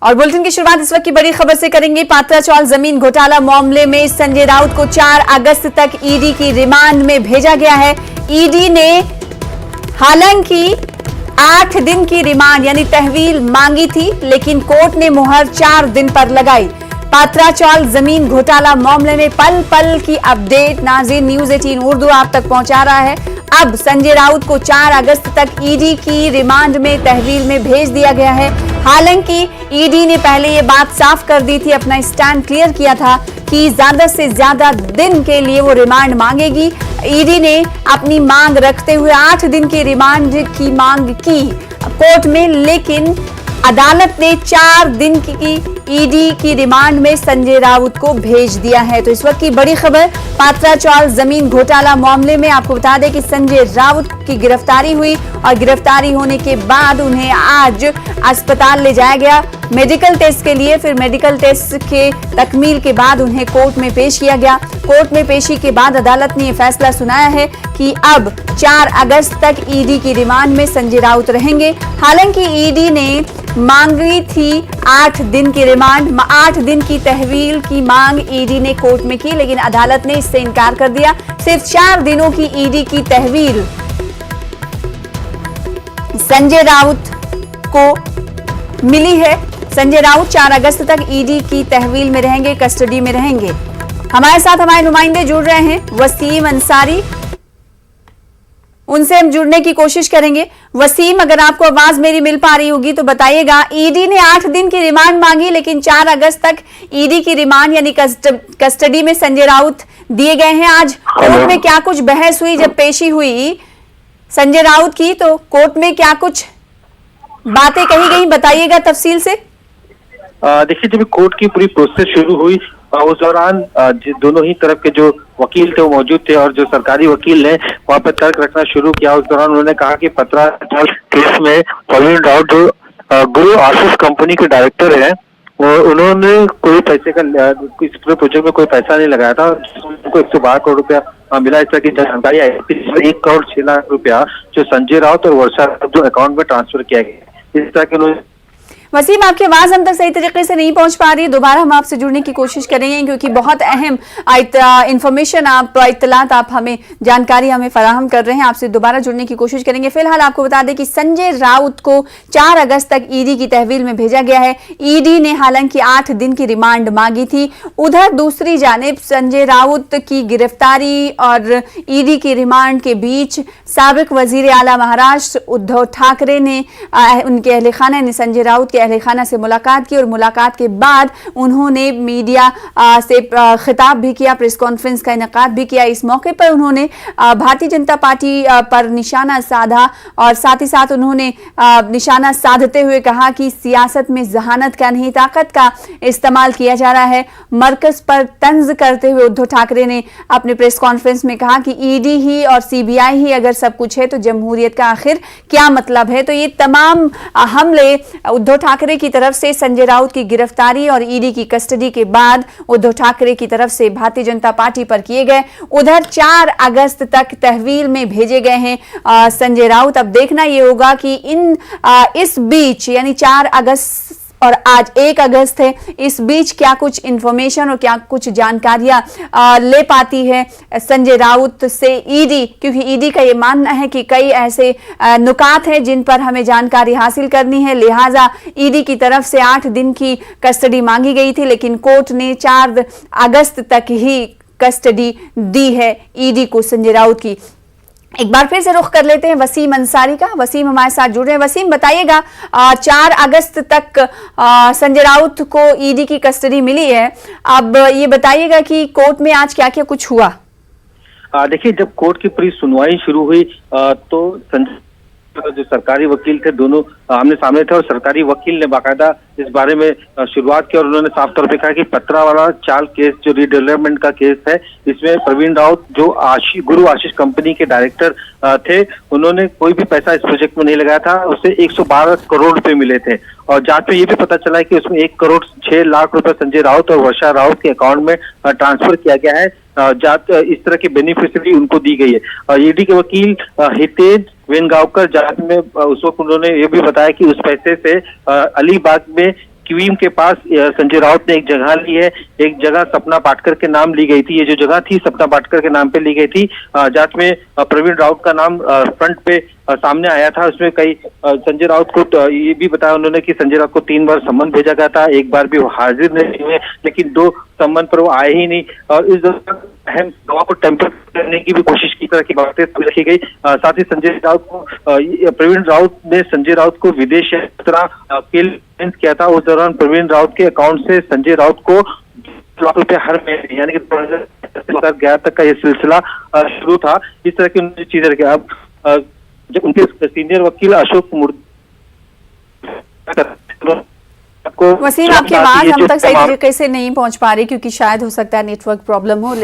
और बुलेटिन की शुरुआत इस वक्त की बड़ी खबर से करेंगे। पात्रा चौल जमीन घोटाला मामले में संजय राउत को 4 अगस्त तक ईडी की रिमांड में भेजा गया है। ईडी ने हालांकि 8 दिन की रिमांड यानी तहवील मांगी थी, लेकिन कोर्ट ने मुहर 4 दिन पर लगाई। पात्रा चौल जमीन घोटाला मामले में पल पल की अपडेट नाज़रीन न्यूज़ 18 उर्दू आप तक पहुंचा रहा है। अब संजय राउत को 4 अगस्त तक ईडी की रिमांड में तहवील में भेज दिया गया है। हालांकि ईडी ने पहले ये बात साफ कर दी थी, अपना स्टैंड क्लियर किया था कि ज्यादा से ज्यादा दिन के लिए वो रिमांड मांगेगी। ईडी ने अपनी मांग रखते हुए 8 दिन की रिमांड की मांग की कोर्ट में, लेकिन अदालत ने 4 दिन की ईडी की रिमांड में संजय राउत को भेज दिया है। तो इस वक्त की बड़ी खबर पात्रा चौल जमीन घोटाला मामले में आपको बता दें कि संजय राउत की गिरफ्तारी हुई और गिरफ्तारी होने के बाद उन्हें आज अस्पताल ले जाया गया मेडिकल टेस्ट के लिए। फिर मेडिकल टेस्ट के तकमील के बाद उन्हें कोर्ट में पेश किया गया। कोर्ट में पेशी के बाद अदालत ने यह फैसला सुनाया है कि अब 4 अगस्त तक ईडी की रिमांड में संजय राउत रहेंगे। हालांकि ईडी ने मांगी थी 8 दिन की रिमांड, 8 दिन की तहवील की मांग ईडी ने कोर्ट में की, लेकिन अदालत ने इससे इनकार कर दिया। सिर्फ 4 दिनों की ईडी की तहवील संजय राउत को मिली है। संजय राउत 4 अगस्त तक ईडी की तहवील में रहेंगे, कस्टडी में रहेंगे। हमारे साथ हमारे नुमाइंदे जुड़ रहे हैं, वसीम अंसारी, उनसे हम जुड़ने की कोशिश करेंगे। वसीम, अगर आपको आवाज मेरी मिल पा रही होगी तो बताइएगा। ईडी ने 8 दिन की रिमांड मांगी, लेकिन 4 अगस्त तक ईडी की रिमांड यानी कस्टडी में संजय राउत दिए गए हैं। आज कोर्ट में क्या कुछ बहस हुई जब पेशी हुई संजय राउत की, तो कोर्ट में क्या कुछ बातें कही गई, बताइएगा तफसील से। देखिए, जब कोर्ट की पूरी प्रोसेस शुरू हुई उस दौरान दोनों ही तरफ के जो वकील थे वो मौजूद थे, और जो सरकारी वकील ने वहां पर तर्क रखना शुरू किया। उस दौरान उन्होंने कहा कि पात्रा चौल केस में प्रवीण राउत जो गुरु आशीष कंपनी के डायरेक्टर हैं, उन्होंने कोई पैसे का इस पूरे प्रोजेक्ट में कोई पैसा नहीं लगाया था। उनको 112 करोड़ रुपया मिला, इस तरह की जानकारी आई। 1 करोड़ 6 लाख रुपया जो संजय राउत और वर्षा जो अकाउंट में ट्रांसफर किया गया, इस तरह के उन्होंने। वसीम, आपकी आवाज हम तक सही तरीके से नहीं पहुंच पा रही है, दोबारा हम आपसे जुड़ने की कोशिश करेंगे, क्योंकि बहुत अहम इंफॉर्मेशन इत्तलात आप हमें जानकारी हमें फराहम कर रहे हैं। आपसे दोबारा जुड़ने की कोशिश करेंगे। फिलहाल आपको बता दें कि संजय राउत को 4 अगस्त तक ईडी की तहवील में भेजा गया है। ईडी ने हालांकि 8 दिन की रिमांड मांगी थी। उधर दूसरी जानिब संजय राउत की गिरफ्तारी और ईडी की रिमांड के बीच साबिक वजीर आला महाराष्ट्र उद्धव ठाकरे ने उनके अहले खाना ने संजय राउत अहले खाना से मुलाकात की, और मुलाकात के बाद उन्होंने मीडिया से खिताब भी किया, प्रेस कॉन्फ्रेंस का इनेकाद भी किया। इस मौके पर उन्होंने भारतीय जनता पार्टी पर निशाना साधा, और साथ ही साथ उन्होंने निशाना साधते हुए कहा कि सियासत में जहानत का नहीं ताकत का इस्तेमाल किया जा रहा है। मरकज पर तंज करते हुए उद्धव ठाकरे ने अपने प्रेस कॉन्फ्रेंस में कहा कि ईडी ही और सीबीआई ही अगर सब कुछ है तो जमहूरियत का आखिर क्या मतलब है। तो ये तमाम हमले उद्धव ठाकरे की तरफ से संजय राउत की गिरफ्तारी और ईडी की कस्टडी के बाद उद्धव ठाकरे की तरफ से भारतीय जनता पार्टी पर किए गए। उधर 4 अगस्त तक तहवील में भेजे गए हैं संजय राउत। अब देखना यह होगा कि इस बीच यानी 4 अगस्त और आज 1 अगस्त है, इस बीच क्या कुछ इंफॉर्मेशन और क्या कुछ जानकारियां ले पाती है संजय राउत से ईडी, क्योंकि ईडी का ये मानना है कि कई ऐसे नुकात हैं जिन पर हमें जानकारी हासिल करनी है। लिहाजा ईडी की तरफ से 8 दिन की कस्टडी मांगी गई थी, लेकिन कोर्ट ने 4 अगस्त तक ही कस्टडी दी है ईडी को संजय राउत की। एक बार फिर से रुख कर लेते हैं वसीम अंसारी का। वसीम हमारे साथ जुड़ रहे हैं। वसीम, बताइएगा 4 अगस्त तक संजय राउत को ईडी की कस्टडी मिली है। अब ये बताइएगा कि कोर्ट में आज क्या क्या कुछ हुआ। देखिए, जब कोर्ट की पूरी सुनवाई शुरू हुई तो संजय जो सरकारी वकील थे दोनों आमने सामने थे, और सरकारी वकील ने बाकायदा इस बारे में शुरुआत की, और उन्होंने साफ तौर पे कहा कि पत्रा वाला चाल केस जो रीडेवलपमेंट का केस है, इसमें प्रवीण राउत जो गुरु आशीष कंपनी के डायरेक्टर थे, उन्होंने कोई भी पैसा इस प्रोजेक्ट में नहीं लगाया था। उससे 112 करोड़ रुपए मिले थे, और जांच में ये भी पता चला है कि उसमें 1 करोड़ 6 लाख रुपए संजय राउत और वर्षा राउत के अकाउंट में ट्रांसफर किया गया है। इस तरह की बेनिफिशियरी उनको दी गई है। ईडी के वकील हितेश वेनगांवकर जांच में उस वक्त उन्होंने ये भी बताया कि उस पैसे से अलीबाग में क्वीम के पास संजय राउत ने एक जगह ली है। एक जगह सपना पाटकर के नाम ली गई थी। ये जो जगह थी सपना पाटकर के नाम पे ली गई थी। जांच में प्रवीण राउत का नाम फ्रंट पे सामने आया था। उसमें कई संजय राउत को ये भी बताया उन्होंने कि संजय राउत को 3 बार सम्मन भेजा गया था, एक बार भी वो हाजिर नहीं हुए, लेकिन 2 सम्मन पर वो आए ही नहीं। और इस दौरान अहम गवाह को टेम्पर करने की भी कोशिश की, तरह की बातें रखी गई। साथ ही संजय राउत को प्रवीण राउत ने संजय राउत को विदेश यात्रा के लिए किया था। उस दौरान प्रवीण राउत के अकाउंट से संजय राउत को लाख रुपए हर महीने यानी कि 2011 तक का ये सिलसिला शुरू था। इस तरह की चीजें रखी। अब जब उनके सीनियर वकील अशोक मूर्ति वसीम, आपकी आवाज हम तक सही तरीके से नहीं पहुंच पा रही क्योंकि शायद हो सकता है नेटवर्क प्रॉब्लम हो।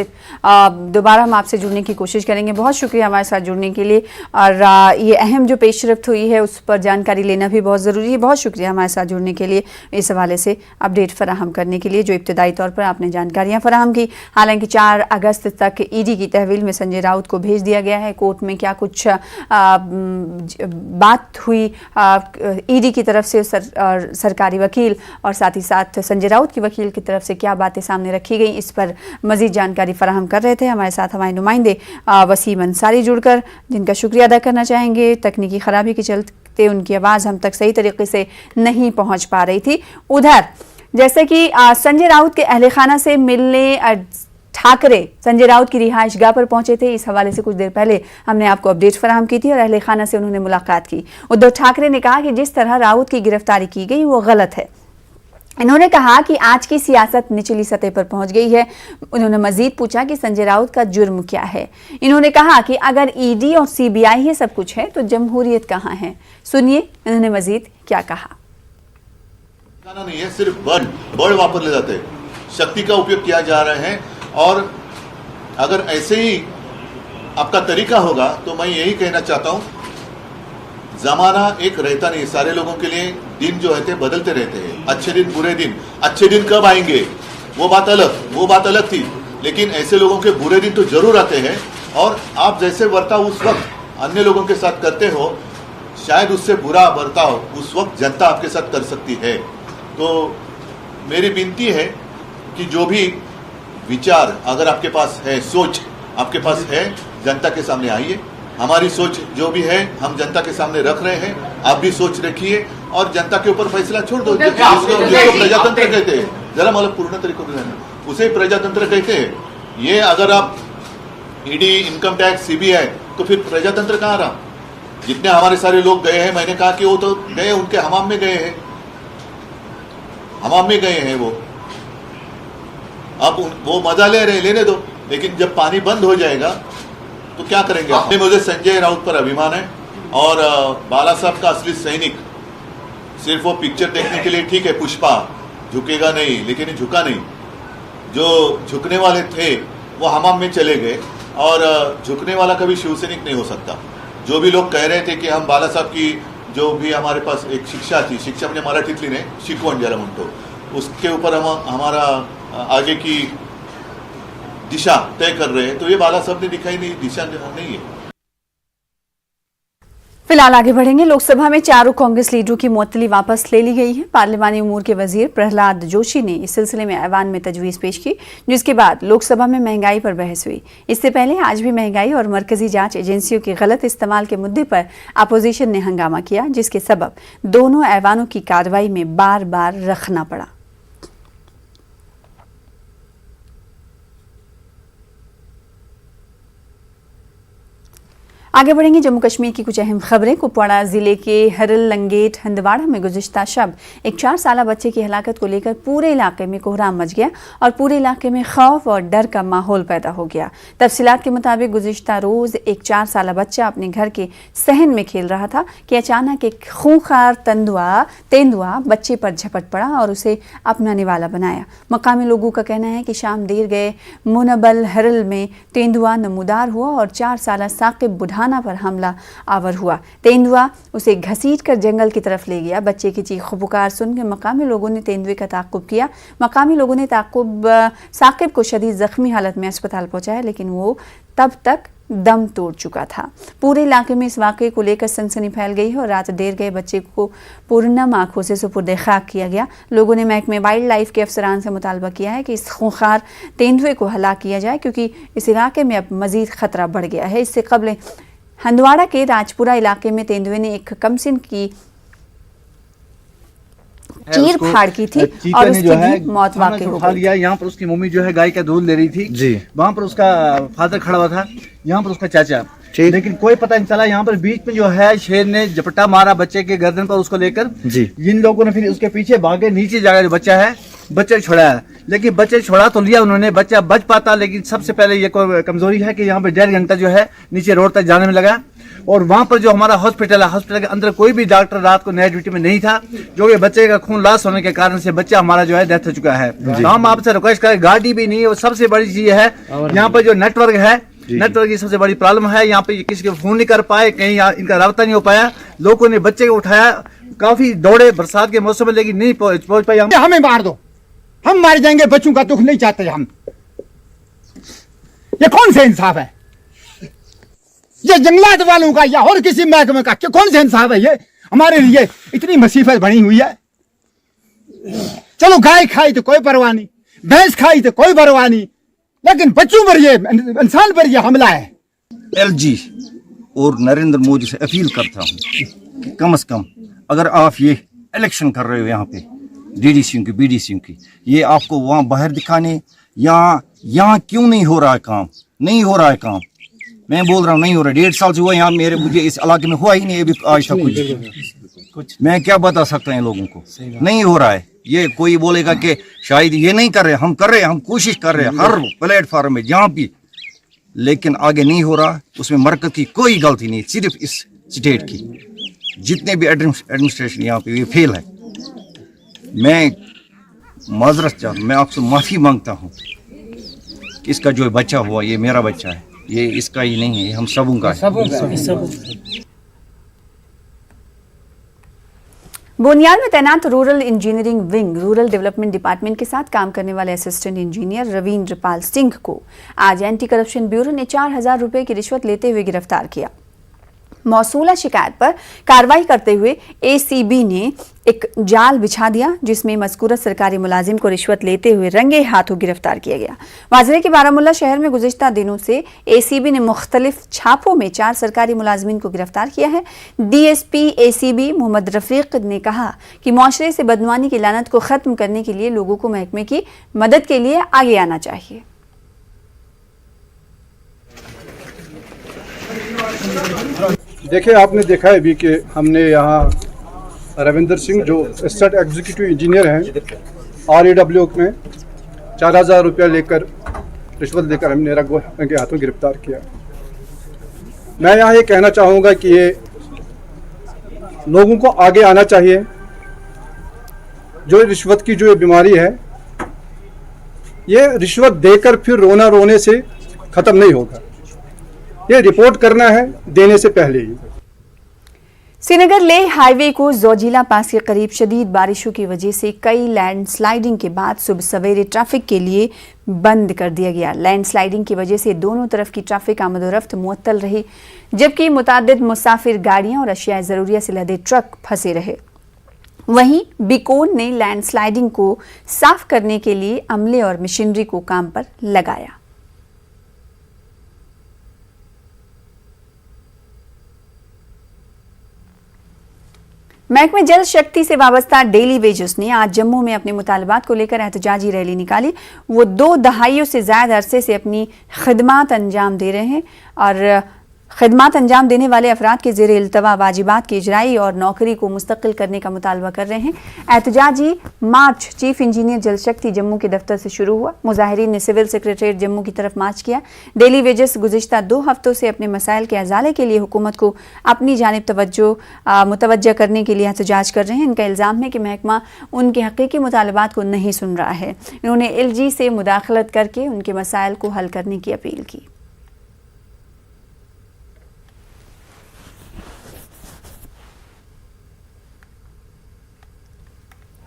दोबारा हम आपसे जुड़ने की कोशिश करेंगे। बहुत शुक्रिया हमारे साथ जुड़ने के लिए। और ये अहम जो पेशरफ्त हुई है उस पर जानकारी लेना भी बहुत ज़रूरी है। बहुत शुक्रिया हमारे साथ जुड़ने के लिए, इस हवाले से अपडेट फराहम करने के लिए जो इब्तदाई तौर पर आपने जानकारियाँ फराहम की। हालांकि 4 अगस्त तक ईडी की तहवील में संजय राउत को भेज दिया गया है। कोर्ट में क्या कुछ बात हुई ईडी की तरफ से सरकारी वकील और साथ ही साथ संजय राउत की वकील की तरफ से क्या बातें सामने रखी गई, इस पर मजीद जानकारी फराहम कर रहे थे हमारे साथ हमारे नुमाइंदे वसीम अंसारी जुड़कर, जिनका शुक्रिया अदा करना चाहेंगे। तकनीकी खराबी के चलते उनकी आवाज़ हम तक सही तरीके से नहीं पहुंच पा रही थी। उधर जैसे कि संजय राउत के अहले खाना से मिलने ठाकरे संजय राउत की रिहाइश गाह पर पहुंचे थे। इस हवाले से कुछ देर पहले हमने आपको अपडेट फराहम की थी और अहले खाना से उन्होंने मुलाकात की। उद्धव ठाकरे ने कहा कि जिस तरह राउत की गिरफ्तारी की गई वो गलत है। इन्होंने कहा कि आज की सियासत निचली सतह पर पहुंच गई है। उन्होंने मजीद पूछा कि संजय राउत का जुर्म क्या है। इन्होंने कहा कि अगर ईडी और सीबीआई ही सब कुछ है तो जमहूरियत कहां है। सुनिए इन्होंने मजीद क्या कहा। नहीं है, सिर्फ बड़ वापरले जाते, शक्ति का उपयोग किया जा रहा है। और अगर ऐसे ही आपका तरीका होगा तो मैं यही कहना चाहता हूं, जमाना एक रहता नहीं, सारे लोगों के लिए दिन जो है बदलते रहते हैं। अच्छे दिन बुरे दिन, अच्छे दिन कब आएंगे वो बात अलग थी, लेकिन ऐसे लोगों के बुरे दिन तो जरूर आते हैं। और आप जैसे बर्ताव उस वक्त अन्य लोगों के साथ करते हो, शायद उससे बुरा बर्ताव उस वक्त जनता आपके साथ कर सकती है। तो मेरी विनती है कि जो भी विचार अगर आपके पास है, सोच आपके पास है, जनता के सामने आइए। हमारी सोच जो भी है हम जनता के सामने रख रहे हैं, आप भी सोच रखिए और जनता के ऊपर फैसला छोड़ दो। जिसको प्रजातंत्र कहते हैं, जरा मतलब पूर्ण तरीकों से उसे प्रजातंत्र कहते हैं। ये अगर आप ईडी, इनकम टैक्स, सीबीआई, तो फिर प्रजातंत्र कहाँ रहा। जितने हमारे सारे लोग गए हैं, मैंने कहा कि वो तो गए उनके हमाम में गए हैं, हमाम में गए हैं वो। अब वो मजा ले रहे हैं, लेने दो, लेकिन जब पानी बंद हो जाएगा तो क्या करेंगे आप। मुझे संजय राउत पर अभिमान है और बाला साहब का असली सैनिक सिर्फ वो पिक्चर देखने के लिए ठीक है, पुष्पा झुकेगा नहीं, लेकिन ये झुका नहीं। जो झुकने वाले थे वो हमाम में चले गए और झुकने वाला कभी शिवसैनिक नहीं हो सकता। जो भी लोग कह रहे थे कि हम बाला साहब की जो भी हमारे पास एक शिक्षा थी, शिक्षा म्हणजे मराठीतली ने शिकवण ज्याला म्हणतो, उसके ऊपर हम हमारा आगे की दिशा तय कर रहे हैं, तो ये बाला साहब ने दिखाई नहीं, दिशा नहीं है। फिलहाल आगे बढ़ेंगे। लोकसभा में चारों कांग्रेस लीडरों की मुअत्तली वापस ले ली गई है। पार्लिमानी उमूर के वजीर प्रहलाद जोशी ने इस सिलसिले में ऐवान में तजवीज़ पेश की, जिसके बाद लोकसभा में महंगाई पर बहस हुई। इससे पहले आज भी महंगाई और मरकजी जांच एजेंसियों के गलत इस्तेमाल के मुद्दे पर अपोजिशन ने हंगामा किया, जिसके सबब दोनों ऐवानों की कार्रवाई में बार बार रखना पड़ा। आगे बढ़ेंगे। जम्मू कश्मीर की कुछ अहम खबरें। कुपवाड़ा जिले के हरल लंगेट हंदवाड़ा में गुज़िश्ता शब एक 4 साला बच्चे की हलाकत को लेकर पूरे इलाके में कोहराम मच गया और पूरे इलाके में खौफ और डर का माहौल पैदा हो गया। तफसीलात के मुताबिक गुज़िश्ता रोज़ एक 4 साला बच्चा अपने घर के सहन में खेल रहा था कि अचानक एक खूंखार तेंदुआ बच्चे पर झपट पड़ा और उसे अपना निवाला बनाया। मकामी लोगों का कहना है कि शाम देर गए मुनबल हरल में तेंदुआ नमूदार हुआ और 4 साला साकिब बुढ़ा पर हमला आवर हुआ। तेंदुआ उसे घसीट कर जंगल की तरफ ले गया। बच्चे की चीख पुकार सुनकर मकामी लोगों ने तेंदुए का ताक़ुब किया। मकामी लोगों ने साकिब को शदीद जख्मी हालत में अस्पताल पहुंचाया, लेकिन वो तब तक दम तोड़ चुका था। पूरे इलाके में इस वाकये को लेकर सनसनी फैल गई है और रात देर गए बच्चे को पूर्णम आंखों से सुपुर्द खाक किया गया। लोगों ने महकमे वाइल्ड लाइफ के अफसरान से मुतालबा किया है कि इस खूंखार तेंदुए को हलाक किया जाए, क्योंकि इस इलाके में अब मजीद खतरा बढ़ गया है। इससे कबल हंदवाड़ा के राजपुरा इलाके में तेंदुए ने एक कमसिन की चीर फाड़ की थी और उसकी भी मौत वाकई हो गई। यहाँ पर उसकी मम्मी जो है गाय का दूध ले रही थी जी। वहाँ पर उसका फादर खड़ा हुआ था, यहाँ पर उसका चाचा, लेकिन कोई पता नहीं चला। यहाँ पर बीच में जो है शेर ने झपट्टा मारा बच्चे के गर्दन पर उसको लेकर जी। इन लोगों ने फिर उसके पीछे भागे, नीचे जाकर जो बच्चा है बच्चे छोड़ाया, लेकिन बच्चे छोड़ा तो लिया उन्होंने, बच्चा बच पाता, लेकिन सबसे पहले ये कमजोरी है कि यहाँ पर 1.5 घंटा जो है नीचे रोड तक जाने में लगा। और वहाँ पर जो हमारा हॉस्पिटल है, हॉस्पिटल के अंदर कोई भी डॉक्टर रात को नाइट ड्यूटी में नहीं था, जो कि बच्चे का खून लॉस होने के कारण से बच्चा हमारा जो है डेथ हो चुका है। तो हम आपसे रिक्वेस्ट करें, गाड़ी भी नहीं है, और सबसे बड़ी चीज है यहाँ पर जो नेटवर्क है, नेटवर्क की सबसे बड़ी प्रॉब्लम है। यहाँ पे किसी को फोन नहीं कर पाए, कहीं इनका राब्ता नहीं हो पाया। लोगों ने बच्चे को उठाया, काफी दौड़े बरसात के मौसम में, लेकिन नहीं पहुंच पाए। हमें मार दो, हम मार जाएंगे, बच्चों का दुख नहीं चाहते हम। ये कौन सा इंसाफ है? ये जंगलात वालों का या और किसी महकमे का कौन सा इंसाफ है? ये हमारे लिए इतनी मुसीबत बनी हुई है। चलो गाय खाई तो कोई परवाह नहीं, भैंस खाई तो कोई परवाह नहीं, लेकिन बच्चों पर ये, इंसान पर ये हमला है। एलजी और नरेंद्र मोदी से अपील करता हूँ कि कम से कम अगर आप ये इलेक्शन कर रहे हो यहाँ पे डीडीसी की बीडीसी की, ये आपको वहाँ बाहर दिखाने, यहाँ क्यों नहीं हो रहा है काम? नहीं हो रहा है काम, मैं बोल रहा हूँ नहीं हो रहा। 1.5 साल से हुआ यहाँ, मुझे इस इलाके में हुआ ही नहीं अभी आज तक कुछ। मैं क्या बता सकता हूँ लोगों को, नहीं हो रहा है। ये कोई बोलेगा कि शायद ये नहीं कर रहे, हम कर रहे हैं, हम कोशिश कर रहे हैं हर प्लेटफॉर्म में जहाँ भी, लेकिन आगे नहीं हो रहा। उसमें मरकज की कोई गलती नहीं, सिर्फ इस स्टेट की। जितने भी एडमिनिस्ट्रेशन यहाँ पे ये फेल है। मैं माजरत चाहता हूँ, मैं आपसे माफ़ी मांगता हूँ। इसका जो बच्चा हुआ, ये मेरा बच्चा है, ये इसका ही नहीं है, ये हम सबों का है। बोनियाल में तैनात rural engineering wing rural development department के साथ काम करने वाले असिस्टेंट इंजीनियर रविंद्र पाल सिंह को आज एंटी करप्शन ब्यूरो ने 4,000 रुपए की रिश्वत लेते हुए गिरफ्तार किया। मौसूला शिकायत पर कार्रवाई करते हुए एसीबी ने एक जाल बिछा दिया, जिसमें मज़कूरा सरकारी मुलाजिम को रिश्वत लेते हुए रंगे हाथों गिरफ्तार किया गया। वाज़ेह कि बारामुल्ला शहर में गुज़िश्ता दिनों से एसीबी ने मुख्तलिफ छापों में 4 सरकारी मुलाजिमीन को गिरफ्तार किया है। डीएसपी एसीबी मोहम्मद रफीक ने कहा कि मुआशरे से बदनुआनी की लानत को ख़त्म करने के लिए लोगों को महकमे की मदद के लिए आगे आना चाहिए। देखिए, आपने देखा है अभी कि हमने यहाँ रविंदर सिंह जो असिस्टेंट एग्जीक्यूटिव इंजीनियर हैं RAW में 4,000 रुपया लेकर रिश्वत लेकर हमने रंगे हाथों गिरफ्तार किया। मैं यहाँ ये कहना चाहूँगा कि ये लोगों को आगे आना चाहिए। जो रिश्वत की जो बीमारी है, ये रिश्वत देकर फिर रोना रोने से ख़त्म नहीं होगा। ये रिपोर्ट करना है देने से पहले ही। श्रीनगर लेह हाईवे को जोजिला पास के करीब शदीद बारिशों की वजह से कई लैंडस्लाइडिंग के बाद सुबह सवेरे ट्रैफिक के लिए बंद कर दिया गया। लैंडस्लाइडिंग की वजह से दोनों तरफ की ट्रैफिक आमदोरफ्त मुअत्तल रही, जबकि मुतादिद मुसाफिर गाड़ियां और अशिया ज़रूरिया से लदे ट्रक फंसे रहे। वहीं बीकोन ने लैंडस्लाइडिंग को साफ करने के लिए अमले और मशीनरी को काम पर लगाया। महकमे जल शक्ति से वाबस्ता डेली वेजेस ने आज जम्मू में अपने मुतालबात को लेकर एहतजाजी रैली निकाली। वो 2 दहाइयों से ज़्यादा अरसे से अपनी खिदमात अंजाम दे रहे हैं और खिदमात अंजाम देने वाले अफराद के ज़ेर इल्तवा वाजिबात की इजराई और नौकरी को मुस्तकिल करने का मुतालबा कर रहे हैं। एहतजाजी मार्च चीफ इंजीनियर जल शक्ति जम्मू के दफ्तर से शुरू हुआ। मुजाहिरीन ने सिविल सेक्रेटरीट जम्मू की तरफ मार्च किया। डेली वेजेस गुज़िश्ता 2 हफ्तों से अपने मसाइल के अजाले के लिए हुकूमत को अपनी जानिब मुतवज्जा करने के लिए एहतजाज कर रहे हैं। इनका इल्ज़ाम है कि महकमा उनके हकीकी मुतालबात को नहीं सुन रहा है। इन्होंने LG से मुदाखलत करके उनके मसाइल को हल करने की अपील की।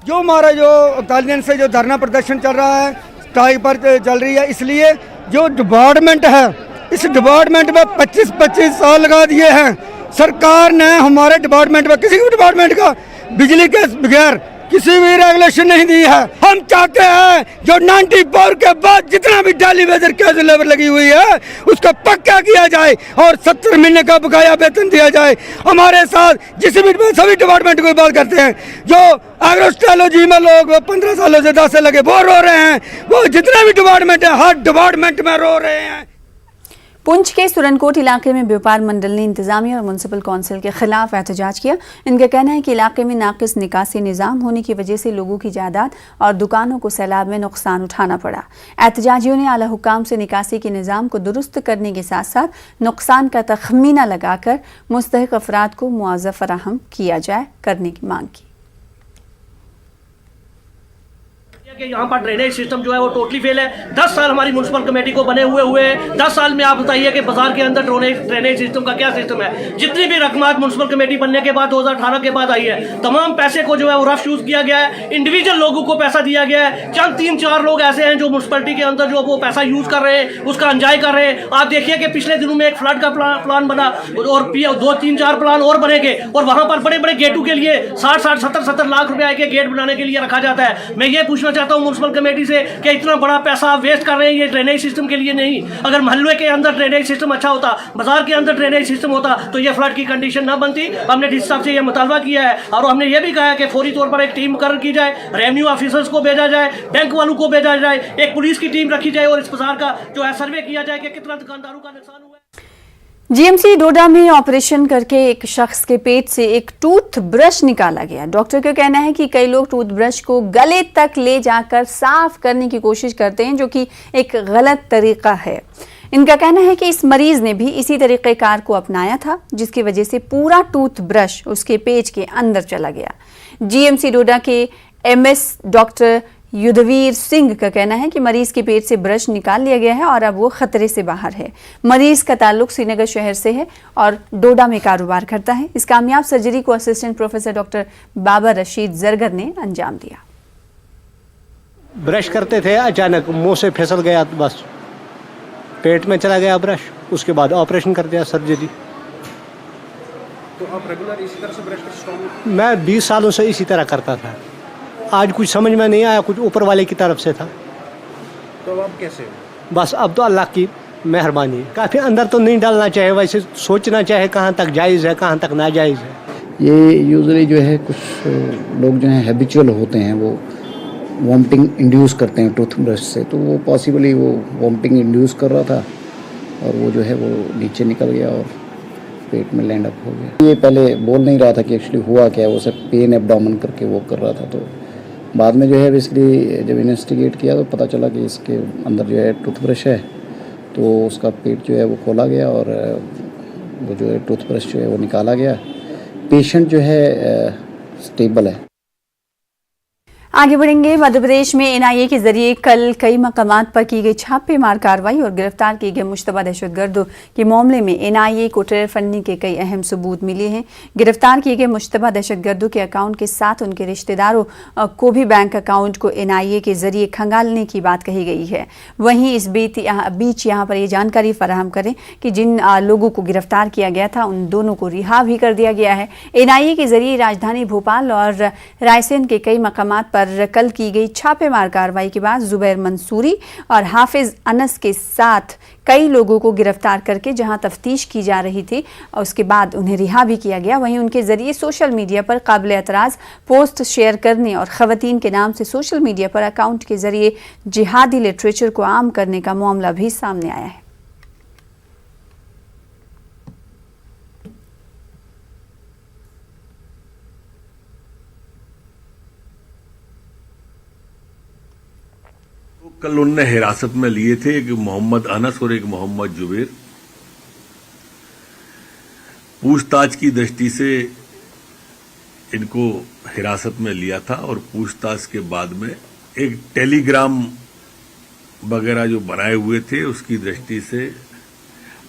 जो हमारा जो कालियन से जो धरना प्रदर्शन चल रहा है, स्ट्राइक पर चल रही है, इसलिए जो डिपार्टमेंट है इस डिपार्टमेंट में 25-25 साल लगा दिए हैं। सरकार ने हमारे डिपार्टमेंट में किसी भी डिपार्टमेंट का बिजली के बगैर किसी भी रेगुलेशन नहीं दी है। हम चाहते हैं जो 94 के बाद जितना भी डेली वेजर कैजुअल लेबर लगी हुई है उसका पक्का किया जाए और 70 महीने का बकाया वेतन दिया जाए। हमारे साथ जिस भी सभी डिपार्टमेंट की बात करते हैं, जो एग्रोस्ट्रोलॉजी में लोग 15 सालों से 10 से लगे वो रो रहे हैं, वो जितने भी डिपार्टमेंट है हर डिपार्टमेंट में रो रहे हैं। पुंछ के सुरनकोट इलाके में व्यापार मंडल ने इंतजामिया और म्यूनसिपल कौंसिल के खिलाफ एहतजाज किया। इनका कहना है कि इलाके में नाकिस निकासी निज़ाम होने की वजह से लोगों की जायदाद और दुकानों को सैलाब में नुकसान उठाना पड़ा। एहतजाजियों ने आला हुकाम से निकासी के निज़ाम को दुरुस्त करने के साथ साथ नुकसान का तखमीना लगाकर मुस्तहिक अफराद को मुआवजा फराहम किया जाए करने की मांग की। कि यहाँ पर ड्रेनेज सिस्टम जो है वो टोटली फेल है। 10 साल हमारी म्यूनसिपल कमेटी को बने हुए हैं। 10 साल में आप बताइए कि बाजार के अंदर ड्रेनेज सिस्टम का क्या सिस्टम है। जितनी भी रकमात म्यूनसिपल कमेटी बनने के बाद 2018 के बाद आई है, तमाम पैसे को जो है वो रफ यूज किया गया है। इंडिविजुअल लोगों को पैसा दिया गया है। चंद 3-4 लोग ऐसे हैं जो म्यूनसिपलिटी के अंदर जो वो पैसा यूज कर रहे हैं, उसका एंजॉय कर रहे हैं। आप देखिए कि पिछले दिनों में एक फ्लड का प्लान बना और 2-3-4 प्लान और बनेंगे और वहां पर बड़े बड़े गेटों के लिए 60-60, 70-70 लाख रुपए के गेट बनाने के लिए रखा जाता है। मैं ये पूछना चाहता हूँ म्यूनसिपल कमेटी से कि इतना बड़ा पैसा वेस्ट कर रहे हैं ये ड्रेनेज सिस्टम के लिए नहीं। अगर मोहल्ले के अंदर ड्रेनेज सिस्टम अच्छा होता, बाजार के अंदर ड्रेनेज सिस्टम होता तो ये फ्लड की कंडीशन ना बनती। हमने डीसी साहब से ये मुतालबा किया है और हमने ये भी कहा है कि फौरी तौर पर एक टीम मुकर्रर की जाए, रेवेन्यू ऑफिसर्स को भेजा जाए, बैंक वालों को भेजा जाए, एक पुलिस की टीम रखी जाए और इस बाजार का जो है सर्वे किया जाए कि कितना दुकानदारों का नुकसान हुआ है। जीएमसी डोडा में ऑपरेशन करके एक शख्स के पेट से एक टूथ ब्रश निकाला गया। डॉक्टर का कहना है कि कई लोग टूथ ब्रश को गले तक ले जाकर साफ करने की कोशिश करते हैं, जो कि एक गलत तरीका है। इनका कहना है कि इस मरीज ने भी इसी तरीक़ेकार को अपनाया था, जिसकी वजह से पूरा टूथ ब्रश उसके पेट के अंदर चला गया। जीएमसी डोडा के एमएस डॉक्टर युद्धवीर सिंह का कहना है कि मरीज के पेट से ब्रश निकाल लिया गया है और अब वो खतरे से बाहर है। मरीज का ताल्लुक श्रीनगर शहर से है और डोडा में कारोबार करता है। इस कामयाब सर्जरी को assistant professor doctor Babar Rashid Zargar ने अंजाम दिया। ब्रश करते थे, अचानक मुंह से फिसल गया, बस पेट में चला गया ब्रश। उसके बाद ऑपरेशन कर दिया, सर्जरी। तो आप रेगुलर इसी तरह से ब्रश करते हैं? मैं 20 सालों से इसी तरह करता था। आज कुछ समझ में नहीं आया, कुछ ऊपर वाले की तरफ से था। तो आप कैसे हो? बस अब तो अल्लाह की मेहरबानी है। काफ़ी अंदर तो नहीं डालना चाहिए, वैसे सोचना चाहिए कहाँ तक जायज़ है कहाँ तक नाजायज़ है। ये यूजुअली जो है कुछ लोग जो हैं हैबिचुअल होते हैं, वो वॉमिटिंग इंड्यूस करते हैं टूथब्रश से, तो वो पॉसिबली वो वॉमिटिंग इंड्यूस कर रहा था और वो जो है वो नीचे निकल गया और पेट में लैंड अप हो गया। ये पहले बोल नहीं रहा था कि एक्चुअली हुआ क्या है, वो सब पेन एब्डोमेन करके वो कर रहा था। तो बाद में जो है बेसिकली जब इन्वेस्टिगेट किया तो पता चला कि इसके अंदर जो है टूथब्रश है, तो उसका पेट जो है वो खोला गया और वो जो है टूथब्रश जो है वो निकाला गया। पेशेंट जो है स्टेबल है। आगे बढ़ेंगे। मध्य प्रदेश में एनआईए के जरिए कल कई मकामात पर की गई छापेमार कार्रवाई और गिरफ्तार किए गए मुश्तबा दहशतगर्दों के मामले में एनआईए को टेरर फंडिंग के कई अहम सबूत मिले हैं। गिरफ्तार किए गए मुश्तबा दहशतगर्दों के अकाउंट के साथ उनके रिश्तेदारों को भी बैंक अकाउंट को एनआईए के जरिए खंगालने की बात कही गई है। वहीं इस बीच यहाँ पर ये जानकारी फराहम करें कि जिन लोगों को गिरफ्तार किया गया था उन दोनों को रिहा भी कर दिया गया है। एनआईए के जरिए राजधानी भोपाल और रायसेन के कई मकामात पर कल की गई छापेमार कार्रवाई के बाद जुबैर मंसूरी और हाफिज अनस के साथ कई लोगों को गिरफ्तार करके जहां तफ्तीश की जा रही थी और उसके बाद उन्हें रिहा भी किया गया। वहीं उनके जरिए सोशल मीडिया पर काबिल एतराज़ पोस्ट शेयर करने और ख़वातीन के नाम से सोशल मीडिया पर अकाउंट के जरिए जिहादी लिटरेचर को आम करने का मामला भी सामने आया है। कल उनने हिरासत में लिए थे एक मोहम्मद अनस और एक मोहम्मद जुबैर। पूछताछ की दृष्टि से इनको हिरासत में लिया था और पूछताछ के बाद में एक टेलीग्राम वगैरह जो बनाए हुए थे उसकी दृष्टि से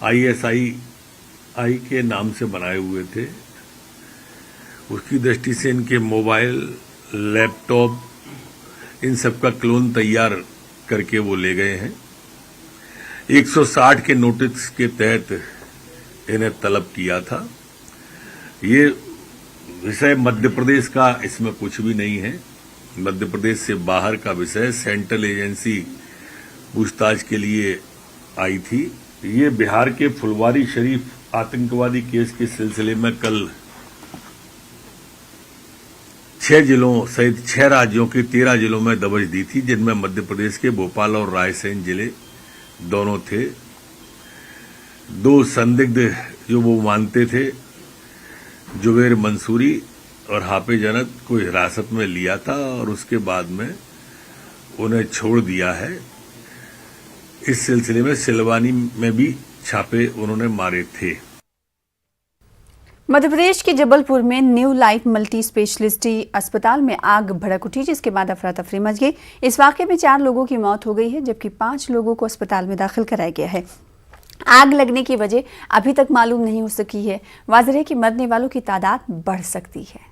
ISI के नाम से बनाए हुए थे, उसकी दृष्टि से इनके मोबाइल, लैपटॉप, इन सब का क्लोन तैयार करके वो ले गए हैं। 160 के नोटिस के तहत इन्हें तलब किया था। ये विषय मध्य प्रदेश का इसमें कुछ भी नहीं है, मध्य प्रदेश से बाहर का विषय। सेंट्रल एजेंसी पूछताछ के लिए आई थी। ये बिहार के फुलवारी शरीफ आतंकवादी केस के सिलसिले में कल 6 जिलों सहित 6 राज्यों के 13 जिलों में दबिश दी थी, जिनमें मध्य प्रदेश के भोपाल और रायसेन जिले दोनों थे। 2 संदिग्ध जो वो मानते थे, जुबैर मंसूरी और हाफिज अनत को हिरासत में लिया था और उसके बाद में उन्हें छोड़ दिया है। इस सिलसिले में सिलवानी में भी छापे उन्होंने मारे थे। मध्य प्रदेश के जबलपुर में न्यू लाइफ मल्टी स्पेशलिटी अस्पताल में आग भड़क उठी, जिसके बाद अफरा तफरी मच गई। इस वाकये में 4 लोगों की मौत हो गई है, जबकि 5 लोगों को अस्पताल में दाखिल कराया गया है। आग लगने की वजह अभी तक मालूम नहीं हो सकी है। वाज़ेह है कि मरने वालों की तादाद बढ़ सकती है।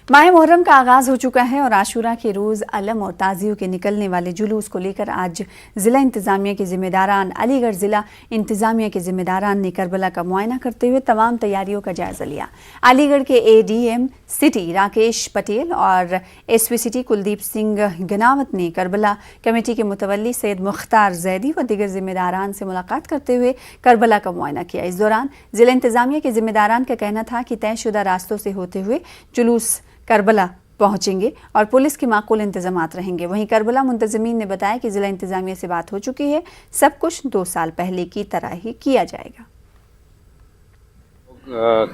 माह मुहर्रम का आगाज हो चुका है और आशूरा के रोज अलम और ताजियों के निकलने वाले जुलूस को लेकर आज जिला इंतजामिया के जिम्मेदारान, अलीगढ़ जिला इंतजामिया के जिम्मेदारान ने करबला का मुआयना करते हुए तमाम तैयारियों का जायजा लिया। अलीगढ़ के एडीएम सिटी राकेश पटेल और एसपी सिटी कुलदीप सिंह गनावत ने करबला कमेटी के मुतवल्ली सैयद मुख्तार जैदी व दीगर जिम्मेदारान से मुलाकात करते हुए करबला का मुआयना किया। इस दौरान जिला इंतजामिया के जिम्मेदारान का कहना था कि तयशुदा रास्तों से होते हुए जुलूस करबला पहुंचेंगे और पुलिस के माकूल इंतजामात रहेंगे। वहीं करबला मुंतजमीन ने बताया कि जिला इंतजामिया से बात हो चुकी है, सब कुछ 2 साल पहले की तरह ही किया जाएगा।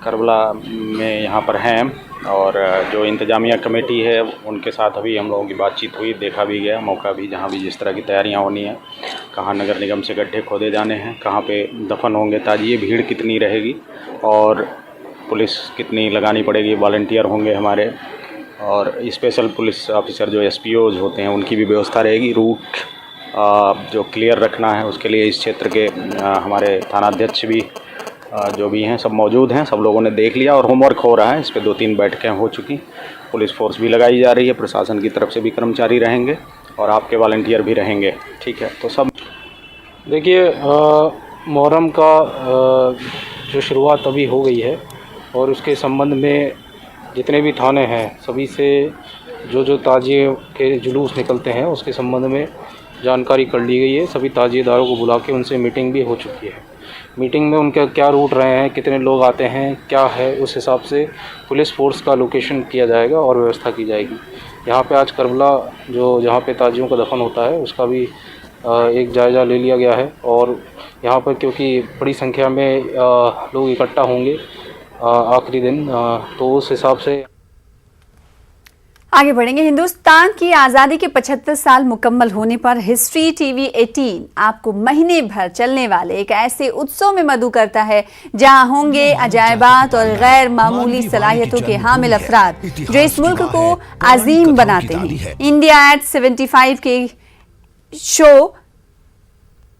करबला में यहाँ पर हैं और जो इंतजामिया कमेटी है उनके साथ अभी हम लोगों की बातचीत हुई, देखा भी गया मौका भी, जहाँ भी जिस तरह की तैयारियाँ होनी है, कहाँ नगर निगम से गड्ढे खोदे जाने हैं, कहाँ पे दफन होंगे, ताजिए भीड़ कितनी रहेगी और पुलिस कितनी लगानी पड़ेगी, वॉलंटियर होंगे हमारे और स्पेशल पुलिस ऑफिसर जो एसपीओज होते हैं उनकी भी व्यवस्था रहेगी। रूट जो क्लियर रखना है उसके लिए इस क्षेत्र के हमारे थानाध्यक्ष भी जो भी हैं सब मौजूद हैं, सब लोगों ने देख लिया और होमवर्क हो रहा है। इस पे 2-3 बैठकें हो चुकी, पुलिस फोर्स भी लगाई जा रही है, प्रशासन की तरफ से भी कर्मचारी रहेंगे और आपके वॉलंटियर भी रहेंगे। ठीक है, तो सब देखिए मुहर्रम का जो शुरुआत अभी हो गई है और उसके संबंध में जितने भी थाने हैं सभी से जो ताजिए के जुलूस निकलते हैं उसके संबंध में जानकारी कर ली गई है। सभी ताजिएदारों को बुला के उनसे मीटिंग भी हो चुकी है। मीटिंग में उनके क्या रूट रहे हैं, कितने लोग आते हैं, क्या है, उस हिसाब से पुलिस फोर्स का लोकेशन किया जाएगा और व्यवस्था की जाएगी। यहाँ पे आज करबला जो जहाँ पे ताजियों का दफन होता है उसका भी एक जायज़ा ले लिया गया है और यहाँ पर क्योंकि बड़ी संख्या में लोग इकट्ठा होंगे आखिरी दिन, तो उस हिसाब से आगे बढ़ेंगे। हिंदुस्तान की आज़ादी के 75 साल मुकम्मल होने पर हिस्ट्री टीवी 18 आपको महीने भर चलने वाले एक ऐसे उत्सव में मदऊ करता है जहां होंगे अजायबात और गैर मामूली सलाहियतों के हामिल अफराद जो इस मुल्क को अजीम बनाते हैं। इंडिया एट 75 के शो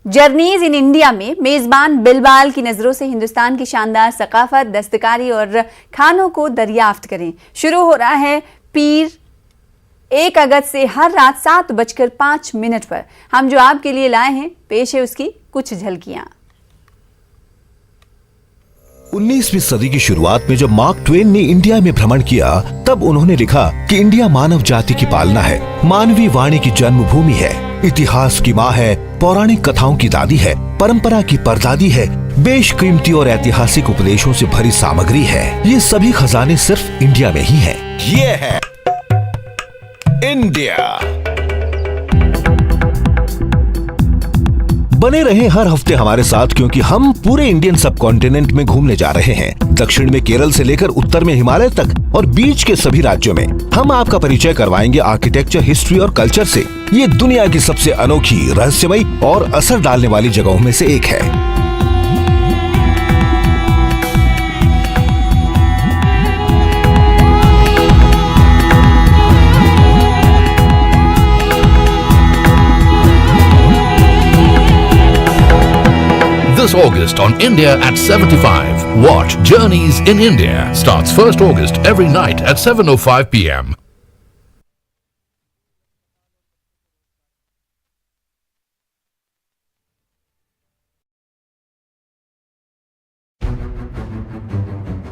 जर्नीज इन इंडिया में मेजबान बिलबाल की नजरों से हिंदुस्तान की शानदार सकाफत, दस्तकारी और खानों को दरियाफ्त करें। शुरू हो रहा है पीर 1 अगस्त से हर रात 7:05 पर। हम जो आपके लिए लाए हैं पेश है उसकी कुछ झलकियां। 19वीं सदी की शुरुआत में जब मार्क ट्वेन ने इंडिया में भ्रमण किया तब उन्होंने लिखा कि इंडिया मानव जाति की पालना है, मानवीय वाणी की जन्मभूमि है, इतिहास की माँ है, पौराणिक कथाओं की दादी है, परंपरा की परदादी है, बेशकीमती और ऐतिहासिक उपदेशों से भरी सामग्री है। ये सभी खजाने सिर्फ इंडिया में ही हैं। ये है इंडिया। बने रहें हर हफ्ते हमारे साथ क्योंकि हम पूरे इंडियन सब कॉन्टिनेंट में घूमने जा रहे हैं। दक्षिण में केरल से लेकर उत्तर में हिमालय तक और बीच के सभी राज्यों में हम आपका परिचय करवाएंगे आर्किटेक्चर, हिस्ट्री और कल्चर से। ये दुनिया की सबसे अनोखी, रहस्यमयी और असर डालने वाली जगहों में से एक है। this August on India at 75. Watch Journeys in India. Starts 1st August every night at 7:05 p.m.